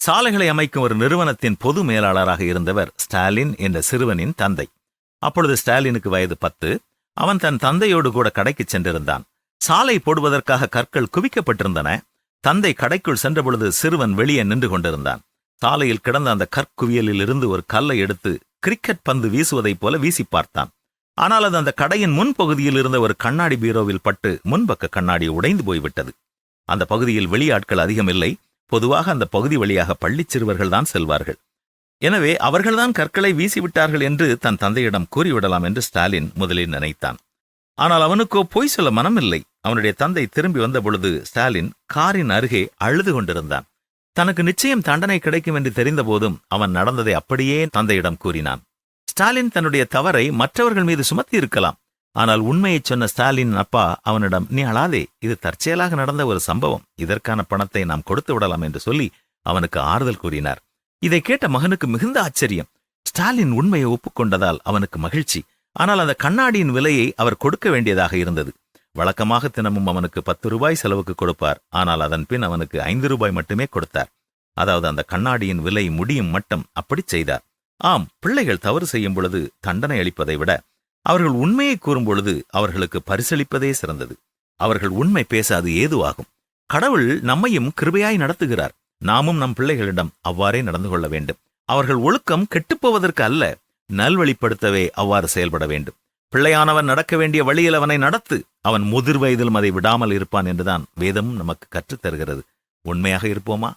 சாலைகளை அமைக்கும் ஒரு நிறுவனத்தின் பொது மேலாளராக இருந்தவர் ஸ்டாலின் என்ற சிறுவனின் தந்தை. அப்பொழுது ஸ்டாலினுக்கு வயது 10. அவன் தன் தந்தையோடு கூட கடைக்கு சென்றிருந்தான். சாலை போடுவதற்காக கற்கள் குவிக்கப்பட்டிருந்தன. தந்தை கடைக்குள் சென்றபொழுது சிறுவன் வெளியே நின்று கொண்டிருந்தான். சாலையில் கிடந்த அந்த கற்குவியலில் இருந்து ஒரு கல்லை எடுத்து கிரிக்கெட் பந்து வீசுவதைப் போல வீசி பார்த்தான். ஆனால் அது அந்த கடையின் முன்பகுதியில் இருந்த ஒரு கண்ணாடி பீரோவில் பட்டு முன்பக்க கண்ணாடி உடைந்து போய்விட்டது. அந்த பகுதியில் வெளியாட்கள் அதிகம் இல்லை. பொதுவாக அந்த பகுதி வழியாக பள்ளிச் சிறுவர்கள் தான் செல்வார்கள். எனவே அவர்கள்தான் கற்களை வீசிவிட்டார்கள் என்று தன் தந்தையிடம் கூறிவிடலாம் என்று ஸ்டாலின் முதலில் நினைத்தான். ஆனால் அவனுக்கோ பொய் சொல்ல மனமில்லை. அவனுடைய தந்தை திரும்பி வந்த பொழுது ஸ்டாலின் காரின் அருகே அழுது கொண்டிருந்தான். தனக்கு நிச்சயம் தண்டனை கிடைக்கும் என்று தெரிந்த போதும் அவன் நடந்ததை அப்படியே தந்தையிடம் கூறினான். ஸ்டாலின் தன்னுடைய தவறை மற்றவர்கள் மீது சுமத்தி இருக்கலாம். ஆனால் உண்மையை சொன்ன ஸ்டாலின் அப்பா அவனிடம், நீ அழாதே, இது தற்செயலாக நடந்த ஒரு சம்பவம், இதற்கான பணத்தை நாம் கொடுத்து விடலாம் என்று சொல்லி அவனுக்கு ஆறுதல் கூறினார். இதை கேட்ட மகனுக்கு மிகுந்த ஆச்சரியம். ஸ்டாலின் உண்மையை ஒப்புக்கொண்டதால் அவனுக்கு மகிழ்ச்சி. ஆனால் அந்த கண்ணாடியின் விலையை அவர் கொடுக்க வேண்டியதாக இருந்தது. வழக்கமாக தினமும் அவனுக்கு 10 ரூபாய் செலவுக்கு கொடுப்பார். ஆனால் அதன் பின் அவனுக்கு 5 ரூபாய் மட்டுமே கொடுத்தார். அதாவது அந்த கண்ணாடியின் விலை முடியும் மட்டும் அப்படி செய்தார். ஆம், பிள்ளைகள் தவறு செய்யும் பொழுது தண்டனை அளிப்பதை விட அவர்கள் உண்மையை கூறும் பொழுது அவர்களுக்கு பரிசளிப்பதே சிறந்தது. அவர்கள் உண்மை பேச அது ஏதுவாகும். கடவுள் நம்மையும் கிருபையாய் நடத்துகிறார். நாமும் நம் பிள்ளைகளிடம் அவ்வாறே நடந்து கொள்ள வேண்டும். அவர்கள் ஒழுக்கம் கெட்டுப்போவதற்கு அல்ல, நல்வழிப்படுத்தவே அவ்வாறு செயல்பட வேண்டும். பிள்ளையானவன் நடக்க வேண்டிய வழியில் அவனை நடத்து, அவன் முதிர் வயதிலும் அதை விடாமல் இருப்பான் என்றுதான் வேதமும் நமக்கு கற்றுத்தருகிறது. உண்மையாக இருப்போமா?